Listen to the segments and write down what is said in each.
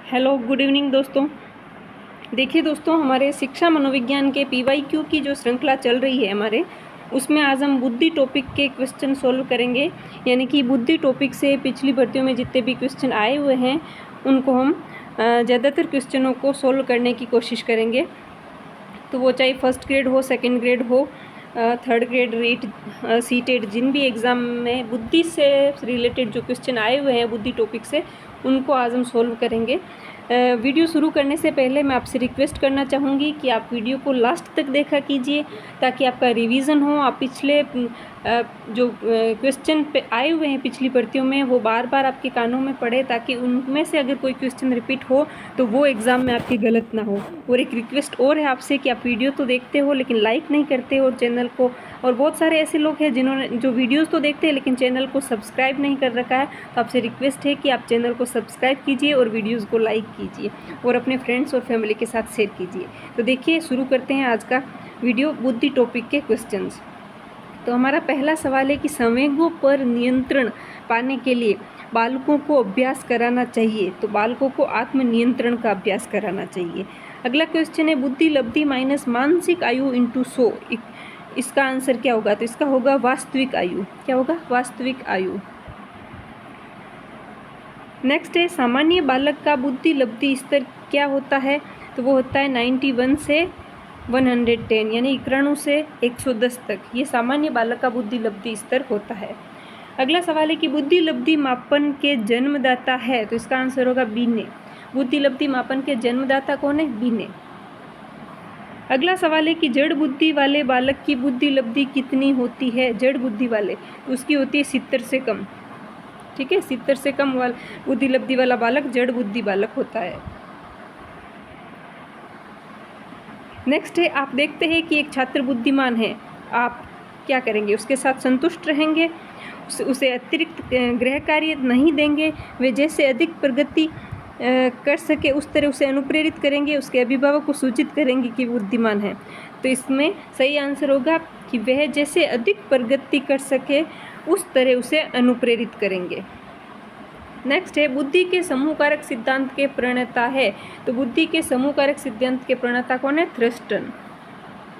Hello good evening दोस्तों। देखिए दोस्तों, हमारे शिक्षा मनोविज्ञान के पीवाईक्यू की जो श्रृंखला चल रही है हमारे, उसमें आज हम बुद्धि टॉपिक के क्वेश्चन सॉल्व करेंगे। यानी कि बुद्धि टॉपिक से पिछली भर्तियों में जितने भी क्वेश्चन आए हुए हैं उनको हम ज़्यादातर क्वेश्चनों को सॉल्व करने की कोशिश करेंगे। तो वो चाहे फर्स्ट ग्रेड हो, सेकेंड ग्रेड हो, थर्ड ग्रेड, रीट, सीटेट, जिन भी एग्ज़ाम में बुद्धि से रिलेटेड जो क्वेश्चन आए हुए हैं बुद्धि टॉपिक से, उनको आज हम सॉल्व करेंगे। वीडियो शुरू करने से पहले मैं आपसे रिक्वेस्ट करना चाहूँगी कि आप वीडियो को लास्ट तक देखा कीजिए ताकि आपका रिवीजन हो। आप पिछले जो क्वेश्चन पे आए हुए हैं पिछली भर्तियों में वो बार बार आपके कानों में पड़े, ताकि उनमें से अगर कोई क्वेश्चन रिपीट हो तो वो एग्ज़ाम में आपकी गलत ना हो। और एक रिक्वेस्ट और है आपसे कि आप वीडियो तो देखते हो लेकिन लाइक नहीं करते और चैनल को, और बहुत सारे ऐसे लोग हैं जिन्होंने जो वीडियोस तो देखते हैं लेकिन चैनल को सब्सक्राइब नहीं कर रखा है। तो आपसे रिक्वेस्ट है कि आप चैनल को सब्सक्राइब कीजिए और वीडियोस को लाइक कीजिए और अपने फ्रेंड्स और फैमिली के साथ शेयर कीजिए। तो देखिए, शुरू करते हैं आज का वीडियो बुद्धि टॉपिक के क्वेश्चंस। तो हमारा पहला सवाल है कि संवेगों पर नियंत्रण पाने के लिए बालकों को अभ्यास कराना चाहिए। तो बालकों को आत्मनियंत्रण का अभ्यास कराना चाहिए। अगला क्वेश्चन है बुद्धि लब्धि माइनस मानसिक आयु इंटू 100, इसका आंसर क्या होगा? तो इसका होगा वास्तविक आयु। क्या होगा? वास्तविक आयु। नेक्स्ट है सामान्य बालक का बुद्धि लब्धि स्तर क्या होता है? तो वो होता है 91 से 110, यानी 91 से 110 तक। ये सामान्य बालक का बुद्धि लब्धि स्तर होता है। अगला सवाल है कि बुद्धि लब्धि मापन के जन्मदाता है। तो इसका आंसर होगा बीने। बुद्धि लब्धि मापन के जन्मदाता कौन है? बीने। अगला सवाल है कि जड़ बुद्धि वाले बालक की बुद्धि लब्धि कितनी होती है? जड़ बुद्धि वाले, तो उसकी होती है 70 से कम। ठीक है, 70 से कम बुद्धि लब्धि वाला बालक जड़ बुद्धि बालक होता है। नेक्स्ट है, आप देखते हैं कि एक छात्र बुद्धिमान है, आप क्या करेंगे? उसके साथ संतुष्ट रहेंगे, उसे अतिरिक्त गृह कार्य नहीं देंगे, वे जैसे अधिक प्रगति कर सके उस तरह उसे अनुप्रेरित करेंगे, उसके अभिभावक को सूचित करेंगे कि बुद्धिमान है। तो इसमें सही आंसर होगा कि वह जैसे अधिक प्रगति कर सके उस तरह उसे अनुप्रेरित करेंगे। नेक्स्ट है बुद्धि के समूह कारक सिद्धांत के प्रणेता है। तो बुद्धि के समूह कारक सिद्धांत के प्रणेता कौन है? थ्रस्टन।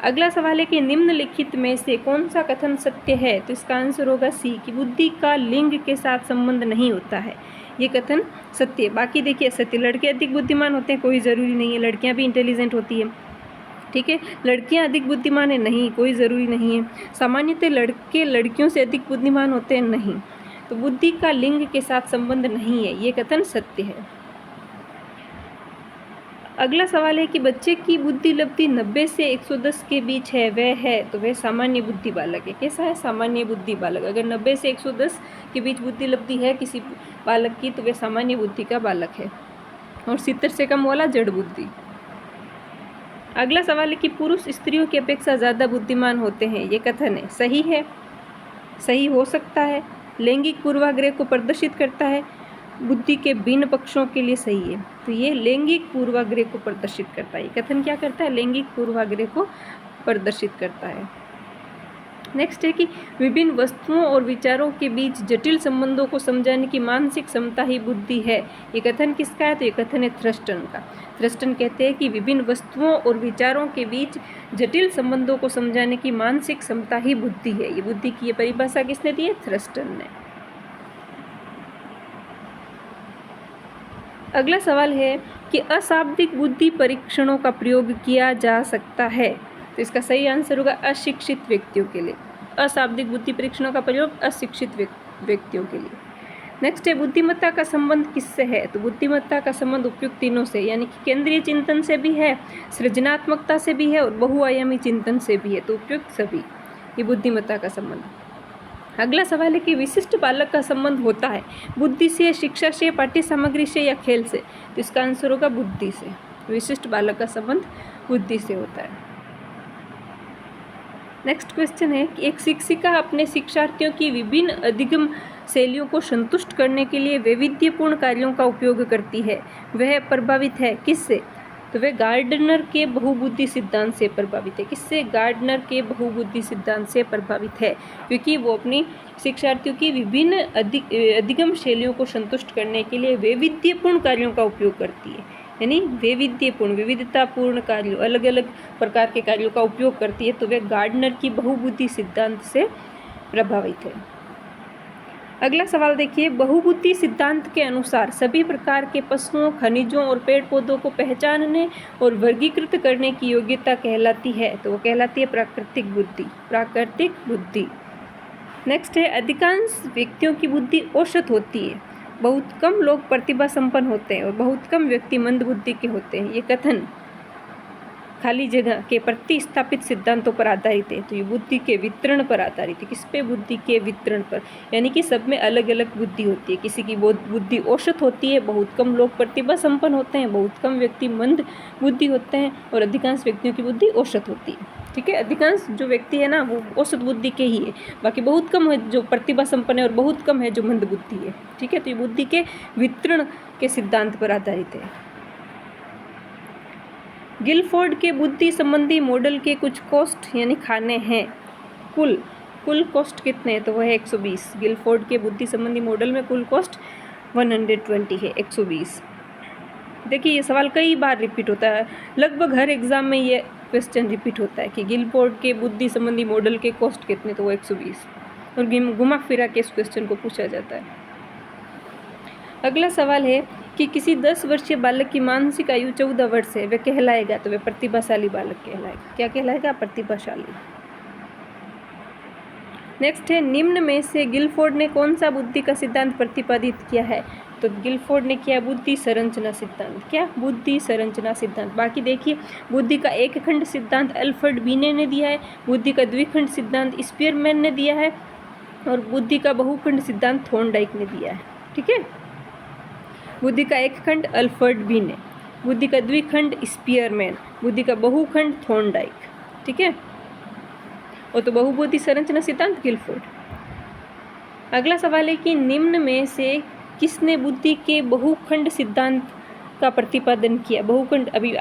अगला सवाल है कि निम्नलिखित में से कौन सा कथन सत्य है? तो इसका आंसर होगा सी, कि बुद्धि का लिंग के साथ संबंध नहीं होता है। ये कथन सत्य है। बाकी देखिए सत्य, लड़के अधिक बुद्धिमान होते हैं, कोई ज़रूरी नहीं है। लड़कियां भी इंटेलिजेंट होती है, ठीक है। लड़कियां अधिक बुद्धिमान है, नहीं, कोई ज़रूरी नहीं है। सामान्यतः लड़के लड़कियों से अधिक बुद्धिमान होते हैं, नहीं। तो बुद्धि का लिंग के साथ संबंध नहीं है, ये कथन सत्य है। अगला सवाल है कि बच्चे की बुद्धि लब्धि 90 से 110 के बीच है, वह है? तो वह सामान्य बुद्धि बालक है। कैसा है? सामान्य बुद्धि बालक। अगर 90 से 110 के बीच बुद्धि लब्धि है किसी बालक की तो वह सामान्य बुद्धि का बालक है। और 70 से कम वाला जड़ बुद्धि। अगला सवाल है कि पुरुष स्त्रियों की अपेक्षा ज़्यादा बुद्धिमान होते हैं, ये कथन है। सही है, सही हो सकता है। लैंगिक पूर्वाग्रह को प्रदर्शित करता है, बुद्धि के भिन्न पक्षों के लिए सही है। तो ये लैंगिक पूर्वाग्रह को प्रदर्शित करता है। ये कथन क्या करता है? लैंगिक पूर्वाग्रह को प्रदर्शित करता है। नेक्स्ट है कि विभिन्न वस्तुओं और विचारों के बीच जटिल संबंधों को समझाने की मानसिक क्षमता ही बुद्धि है। ये कथन किसका है? तो ये कथन है थ्रस्टन का। थ्रस्टन कहते हैं कि विभिन्न वस्तुओं और विचारों के बीच जटिल संबंधों को समझाने की मानसिक क्षमता ही बुद्धि है। ये बुद्धि की ये परिभाषा किसने दी है? थ्रस्टन ने। अगला सवाल है कि अशाब्दिक बुद्धि परीक्षणों का प्रयोग किया जा सकता है। तो इसका सही आंसर होगा अशिक्षित व्यक्तियों के लिए। अशाब्दिक बुद्धि परीक्षणों का प्रयोग अशिक्षित व्यक्तियों के लिए। नेक्स्ट है बुद्धिमत्ता का संबंध किससे है? तो बुद्धिमत्ता का संबंध उपयुक्त तीनों से, यानी कि केंद्रीय चिंतन से भी है, सृजनात्मकता से भी है और बहुआयामी चिंतन से भी है। तो उपयुक्त सभी, ये बुद्धिमत्ता का संबंध। अगला सवाल है कि विशिष्ट बालक का संबंध होता है बुद्धि से, शिक्षा से, पाठ्य सामग्री से या खेल से? तो इसका आंसर होगा बुद्धि से। विशिष्ट बालक का संबंध बुद्धि से होता है। नेक्स्ट क्वेश्चन है कि एक शिक्षिका अपने शिक्षार्थियों की विभिन्न अधिगम शैलियों को संतुष्ट करने के लिए वैविध्यपूर्ण कार्यों का उपयोग करती है, वह प्रभावित है किससे? तो वह गार्डनर के बहुबुद्धि सिद्धांत से प्रभावित है। किससे? गार्डनर के बहुबुद्धि सिद्धांत से प्रभावित है, क्योंकि वो अपनी शिक्षार्थियों की विभिन्न अधिगम शैलियों को संतुष्ट करने के लिए वैविध्यपूर्ण कार्यों का उपयोग करती है। यानी वैविध्यपूर्ण, विविधतापूर्ण कार्यों, अलग अलग प्रकार के कार्यों का उपयोग करती है, तो वह गार्डनर की बहुबुद्धि सिद्धांत से प्रभावित है। अगला सवाल देखिए, बहुबुद्धि सिद्धांत के अनुसार सभी प्रकार के पशुओं, खनिजों और पेड़ पौधों को पहचानने और वर्गीकृत करने की योग्यता कहलाती है, तो वो कहलाती है प्राकृतिक बुद्धि। प्राकृतिक बुद्धि। नेक्स्ट है, अधिकांश व्यक्तियों की बुद्धि औसत होती है, बहुत कम लोग प्रतिभा संपन्न होते हैं और बहुत कम व्यक्ति मंद बुद्धि के होते हैं। ये कथन खाली जगह के प्रतिस्थापित सिद्धांतों पर आधारित है। तो ये बुद्धि के वितरण पर आधारित है। किस पे? बुद्धि के वितरण पर। यानी कि सब में अलग अलग बुद्धि होती है। किसी की बुद्धि औसत होती है, बहुत कम लोग प्रतिभा संपन्न होते हैं, बहुत कम व्यक्ति मंद बुद्धि होते हैं और अधिकांश व्यक्तियों की बुद्धि औसत होती है। ठीक है, अधिकांश जो व्यक्ति है ना वो औसत बुद्धि के ही है, बाकी बहुत कम है जो प्रतिभा संपन्न है और बहुत कम है जो मंद बुद्धि है। ठीक है, तो ये बुद्धि के वितरण के सिद्धांत पर आधारित है। गिलफोर्ड के बुद्धि संबंधी मॉडल के कुछ कॉस्ट यानी खाने हैं। कुल कॉस्ट कितने हैं? तो वह है 120। गिलफोर्ड के बुद्धि संबंधी मॉडल में कुल कॉस्ट 120 है, 120। देखिए, ये सवाल कई बार रिपीट होता है, लगभग हर एग्जाम में ये क्वेश्चन रिपीट होता है कि गिलफोर्ड के बुद्धि संबंधी मॉडल के कॉस्ट कितने? तो वो 120, और घुमा फिरा के इस क्वेश्चन को पूछा जाता है। अगला सवाल है कि किसी 10 वर्षीय बालक की मानसिक आयु 14 वर्ष है, वह कहलाएगा? तो वह प्रतिभाशाली बालक कहलाएगा। क्या कहलाएगा? प्रतिभाशाली। नेक्स्ट है, निम्न में से गिलफोर्ड ने कौन सा बुद्धि का सिद्धांत प्रतिपादित किया है? तो गिलफोर्ड ने किया बुद्धि संरचना सिद्धांत। क्या? बुद्धि संरचना सिद्धांत। बाकी देखिए, बुद्धि का एक खंड सिद्धांत अल्फ्रेड बीने ने दिया है, बुद्धि का द्विखंड सिद्धांत स्पीयरमैन ने दिया है और बुद्धि का बहुखंड सिद्धांत थॉर्नडाइक ने दिया है। ठीक है, बुद्धि का एक खंड अल्फ्रेड बीने, बुद्धि का द्विखंड स्पीयरमैन, बुद्धि का बहुखंड थॉर्नडाइक। ठीक है, और तो बहुबुद्धि संरचना सिद्धांत गिलफोर्ड। अगला सवाल है कि निम्न में से किसने बुद्धि के बहुखंड सिद्धांत का प्रतिपादन किया? बहुखंड अभी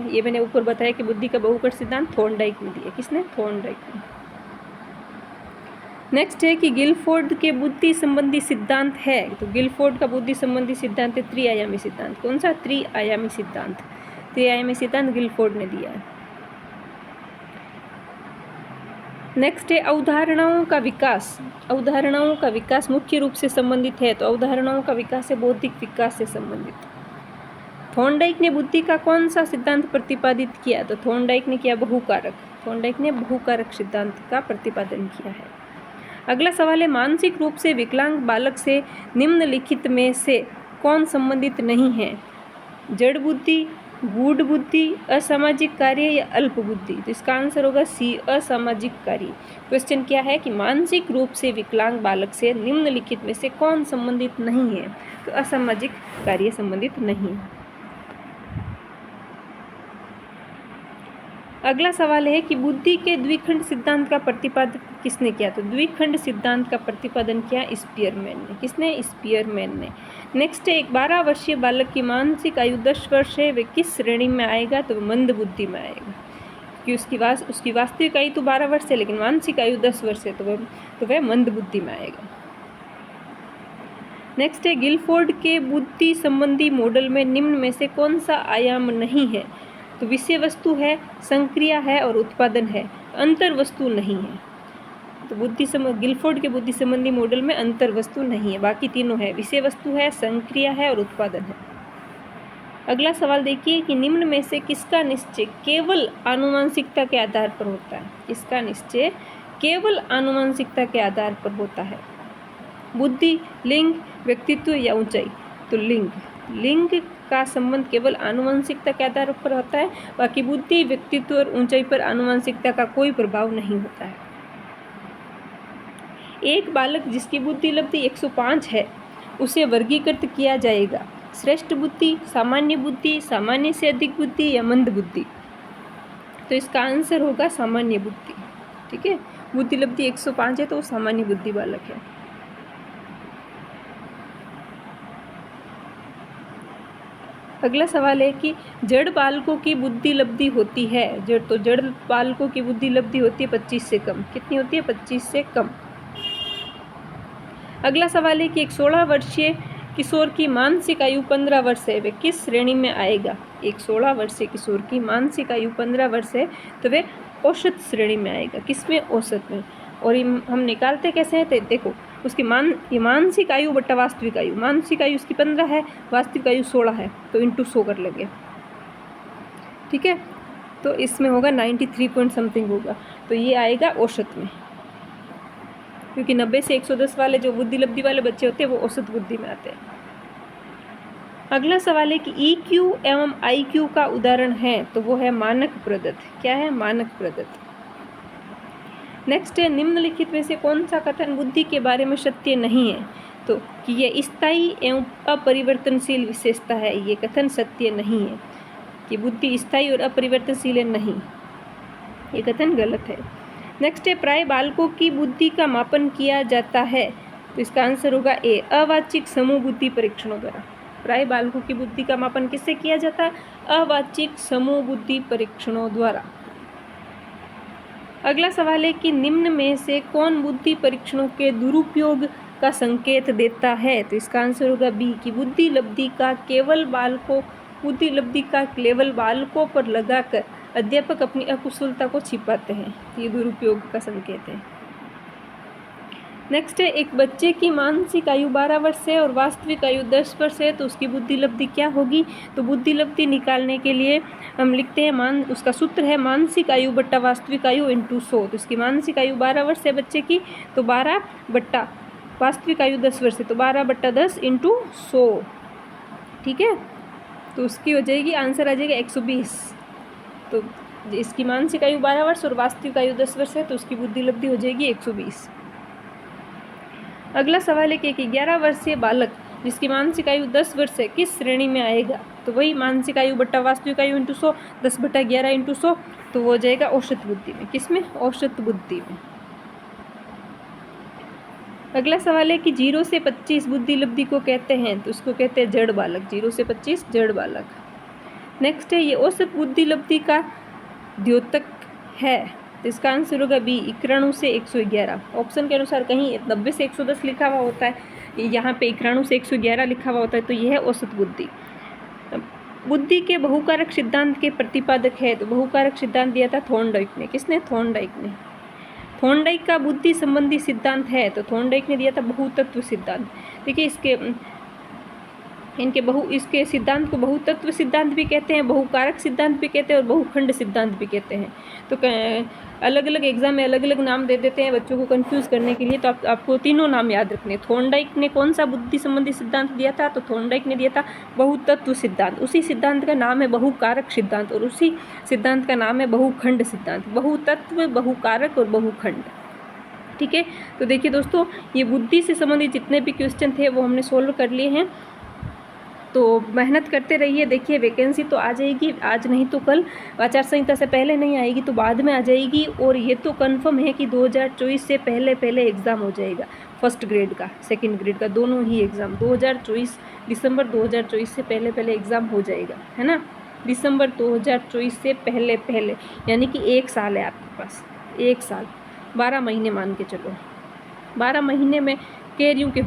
ये मैंने ऊपर बताया कि बुद्धि का बहुखंड सिद्धांत थॉर्नडाइक ने दिया। किसने? थॉर्नडाइक ने। नेक्स्ट है कि गिलफोर्ड के बुद्धि संबंधी सिद्धांत है, तो गिलफोर्ड का बुद्धि संबंधी सिद्धांत है त्रिआयामी सिद्धांत। कौन सा? त्रिआयामी सिद्धांत। त्रिआयामी सिद्धांत गिलफोर्ड ने दिया है। नेक्स्ट है अवधारणाओं का विकास। अवधारणाओं का विकास मुख्य रूप से संबंधित है, तो अवधारणाओं का विकास है बौद्धिक विकास से संबंधित। थॉर्नडाइक ने बुद्धि का कौन सा सिद्धांत प्रतिपादित किया? तो थॉर्नडाइक ने किया बहुकारक। थॉर्नडाइक ने बहुकारक सिद्धांत का प्रतिपादन किया है। अगला सवाल है, मानसिक रूप से विकलांग बालक से निम्नलिखित में से कौन संबंधित नहीं है? जड़ बुद्धि, गूढ़ बुद्धि, असामाजिक कार्य या अल्प बुद्धि? तो इसका आंसर होगा सी, असामाजिक कार्य। क्वेश्चन क्या है कि मानसिक रूप से विकलांग बालक से निम्नलिखित में से कौन संबंधित नहीं है? तो असामाजिक कार्य संबंधित नहीं है। अगला सवाल है कि बुद्धि के द्विखंड सिद्धांत का प्रतिपादन किसने किया? तो द्विखंड सिद्धांत का प्रतिपादन किया स्पीयरमैन ने। किसने? स्पीयरमैन ने। नेक्स्ट है, एक 12 वर्षीय बालक की मानसिक आयु 10 वर्ष है, वे किस श्रेणी में आएगा? तो मंद बुद्धि में आएगा, क्योंकि उसकी वास्तविक आयु तो 12 वर्ष है लेकिन मानसिक आयु 10 वर्ष है, तो वह मंद बुद्धि में आएगा। नेक्स्ट है, गिलफोर्ड के बुद्धि संबंधी मॉडल में निम्न में से कौन सा आयाम नहीं है? तो विषय वस्तु है, संक्रिया है और उत्पादन है, अंतर वस्तु नहीं है। तो गिलफोर्ड के बुद्धि संबंधी मॉडल में अंतर वस्तु नहीं है, बाकी तीनों है, विषय वस्तु है, संक्रिया है और उत्पादन है। अगला सवाल देखिए कि निम्न में से किसका निश्चय केवल आनुवंशिकता के आधार पर होता है? किसका निश्चय केवल आनुवंशिकता के आधार पर होता है? बुद्धि, लिंग, व्यक्तित्व या ऊंचाई? तो लिंग का संबंध केवल आनुवंशिकता के आधार पर होता है, बाकी बुद्धि, व्यक्तित्व और ऊंचाई पर आनुवंशिकता का कोई प्रभाव नहीं होता है। एक बालक जिसकी बुद्धि लब्धि 105 है उसे वर्गीकृत किया जाएगा श्रेष्ठ बुद्धि, सामान्य बुद्धि, सामान्य से अधिक बुद्धि या मंद बुद्धि? तो इसका आंसर होगा सामान्य बुद्धि। ठीक है, बुद्धि लब्धि 105 है तो वो सामान्य बुद्धि बालक है। अगला सवाल है कि जड़ बालकों की बुद्धि लब्धि होती है, जड़ बालकों की बुद्धि लब्धि होती है 25 से कम। कितनी होती है? 25 से कम। अगला सवाल है कि एक 16 वर्षीय किशोर की मानसिक आयु 15 वर्ष है, वे किस श्रेणी में आएगा? एक 16 वर्षीय किशोर की मानसिक आयु 15 वर्ष है तो वे औसत श्रेणी में आएगा। किसमें? औसत में। और ये हम निकालते कैसे हैं? तो देखो, उसकी मानसिक आयु बट्टा वास्तविक आयु, मानसिक आयु उसकी 15 है, वास्तविक आयु 16 है, तो इंटू 100 कर लेंगे। ठीक है, तो इसमें होगा 93 पॉइंट समथिंग होगा, तो ये आएगा औसत में, क्योंकि 90 से 110 वाले जो बुद्धि लब्धि वाले बच्चे होते हैं वो औसत बुद्धि में आते हैं। अगला सवाल है कि EQ एवं IQ का उदाहरण है, तो वो है मानक प्रदत्त। क्या है? मानक प्रदत्त। नेक्स्ट है, निम्नलिखित में से कौन सा कथन बुद्धि के बारे में सत्य नहीं है? तो कि यह स्थायी एवं अपरिवर्तनशील विशेषता है, ये कथन सत्य नहीं है कि बुद्धि स्थायी और अपरिवर्तनशील है, नहीं, ये कथन गलत है। नेक्स्ट है, प्राय बालकों की बुद्धि का मापन किया जाता है, तो इसका आंसर होगा ए, अवाचिक समूह बुद्धि परीक्षणों द्वारा। प्राय बालकों की बुद्धि का मापन किससे किया जाता है? अवाचिक समूह बुद्धि परीक्षणों द्वारा। अगला सवाल है कि निम्न में से कौन बुद्धि परीक्षणों के दुरुपयोग का संकेत देता है? तो इसका आंसर होगा बी, कि बुद्धि लब्धि का केवल बालकों पर लगाकर अध्यापक अपनी अकुशलता को छिपाते हैं, ये दुरुपयोग का संकेत है। नेक्स्ट है, एक बच्चे की मानसिक आयु 12 वर्ष है और वास्तविक आयु 10 वर्ष है, तो उसकी बुद्धि लब्धि क्या होगी? तो बुद्धि लब्धि निकालने के लिए हम लिखते हैं उसका सूत्र है मानसिक आयु बट्टा वास्तविक आयु इंटू 100। तो इसकी मानसिक आयु 12 वर्ष है बच्चे की, तो 12 बट्टा वास्तविक आयु 10 वर्ष है, तो 12 बट्टा 10 इंटू 100। ठीक है, तो उसकी हो जाएगी, आंसर आ जाएगा 120। तो इसकी मानसिक आयु 12 वर्ष और वास्तविक आयु 10 वर्ष है, तो उसकी बुद्धि लब्धि हो जाएगी 120। अगला सवाल है कि एक 11 वर्षीय बालक जिसकी मानसिक आयु 10 वर्ष है किस श्रेणी में आएगा? तो वही मानसिक आयु बट्टा वास्तविक आयु इंटू 100, 10 बट्टा 11 इंटू 100, तो वो हो जाएगा औसत बुद्धि में। किसमें? औसत बुद्धि में। अगला सवाल है कि 0 से 25 बुद्धि लब्धि को कहते हैं, तो उसको कहते हैं जड़ बालक। 0 से 25 जड़ बालक। नेक्स्ट है, ये औसत बुद्धि लब्धि का द्योतक है, तो इसका आंसर होगा बी, 91 से 111। ऑप्शन के अनुसार कहीं 90 से 110 लिखा हुआ होता है, यहाँ पे 91 से 111 लिखा हुआ होता है, तो यह है औसत बुद्धि। बुद्धि के बहुकारक सिद्धांत के प्रतिपादक है, तो बहुकारक सिद्धांत दिया था थॉर्नडाइक ने। किसने? थॉर्नडाइक ने। थॉर्नडाइक का बुद्धि संबंधी सिद्धांत है, तो थॉर्नडाइक ने दिया था बहुतत्व सिद्धांत। देखिए, इसके सिद्धांत को बहुतत्व सिद्धांत भी कहते हैं, बहुकारक सिद्धांत भी कहते हैं और बहुखंड सिद्धांत भी कहते हैं। तो अलग अलग एग्जाम में अलग अलग नाम दे देते हैं बच्चों को कंफ्यूज करने के लिए, तो आपको तीनों नाम याद रखने। थॉर्नडाइक ने कौन सा बुद्धि संबंधी सिद्धांत दिया था? तो थॉर्नडाइक ने दिया था बहुतत्व सिद्धांत। उसी सिद्धांत का नाम है बहुकारक सिद्धांत और उसी सिद्धांत का नाम है बहुखंड सिद्धांत। बहुतत्व, बहुकारक और बहुखंड। ठीक है, तो देखिए दोस्तों, ये बुद्धि से संबंधित जितने भी क्वेश्चन थे वो हमने सोल्व कर लिए हैं, तो मेहनत करते रहिए। देखिए, वैकेंसी तो आ जाएगी, आज नहीं तो कल। आचार संहिता से पहले नहीं आएगी तो बाद में आ जाएगी, और ये तो कंफर्म है कि 2024 से पहले एग्ज़ाम हो जाएगा। फर्स्ट ग्रेड का, सेकंड ग्रेड का, दोनों ही एग्ज़ाम 2024 दिसंबर 2024 से पहले एग्ज़ाम हो जाएगा, है ना। दिसंबर 2024 से पहले, यानी कि 1 साल है आपके पास, 1 साल, 12 महीने मान के चलो। 12 महीने में कह रही हूँ कि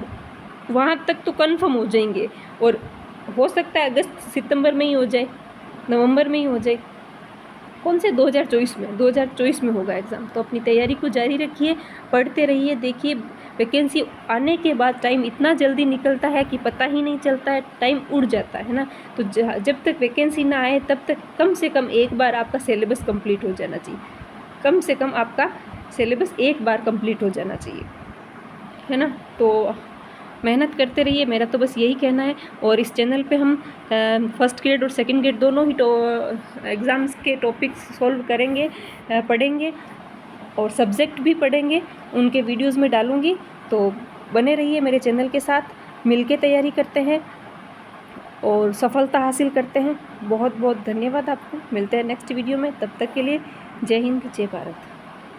वहाँ तक तो कन्फर्म हो जाएंगे, और हो सकता है अगस्त सितंबर में ही हो जाए, नवंबर में ही हो जाए। कौन से? 2024 में होगा एग्ज़ाम। तो अपनी तैयारी को जारी रखिए, पढ़ते रहिए। देखिए, वैकेंसी आने के बाद टाइम इतना जल्दी निकलता है कि पता ही नहीं चलता है, टाइम उड़ जाता है ना। तो जब तक वैकेंसी ना आए तब तक कम से कम एक बार आपका सिलेबस कंप्लीट हो जाना चाहिए। कम से कम आपका सिलेबस एक बार कंप्लीट हो जाना चाहिए, है ना। तो मेहनत करते रहिए, मेरा तो बस यही कहना है। और इस चैनल पे हम फर्स्ट ग्रेड और सेकंड ग्रेड दोनों ही एग्ज़ाम्स के टॉपिक्स सॉल्व करेंगे, पढ़ेंगे, और सब्जेक्ट भी पढ़ेंगे, उनके वीडियोस में डालूँगी। तो बने रहिए मेरे चैनल के साथ, मिलके तैयारी करते हैं और सफलता हासिल करते हैं। बहुत बहुत धन्यवाद आपको। मिलते हैं नेक्स्ट वीडियो में, तब तक के लिए जय हिंद, जय भारत।